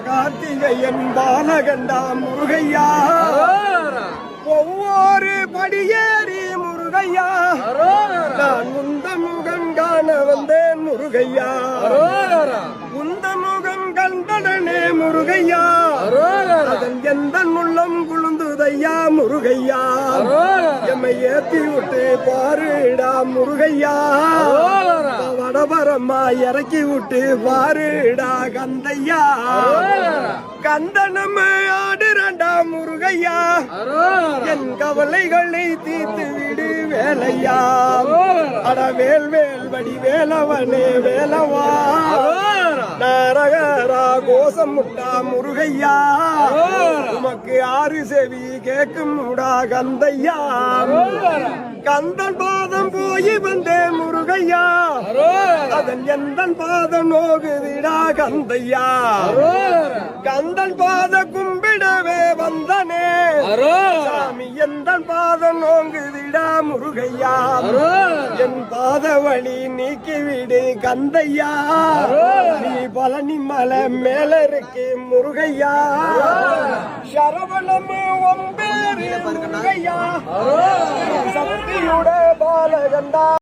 கார்த்திகையன் பாலகண்டா முருகையா ஒவ்வொரு படியேறி முருகையா நான் உந்த முகம் காண வந்தேன் முருகையா உந்த முகம் கண்டடனே முருகையா அதன் எந்த உள்ளம் குழுந்துதையா முருகையா எம்மை ஏத்தி விட்டு பாருடா முருகையா வடபரமா இறக்கி விட்டு பாருடா கந்தையா கந்தனம் ஆடுறண்டா முருகையா என் கவலைகளை தீர்த்து விடு வேலையா அட வேல் வேல் வடி வேலவனே வேலவா நரகரா கோசம் முட்டா முருகையா உமக்கு ஆறு செவி கேட்கும் முடா கந்தையா கந்தன் பாதம் போய் வந்தேன் முருகையா அதன் எந்த பாதம் நோகுதிடா கந்தையா கந்தன் பாத கும்பிடவே வந்தனே சாமி எந்த பாதம் நோங்குதிடா முருகையா என் பாத வழி நீக்கிவிடு கந்தையா நீ பழனி மலை மேல இருக்கு முருகையா சரவணம் ஒம்பேரு முருகையா சக்தியுட பாலகண்டா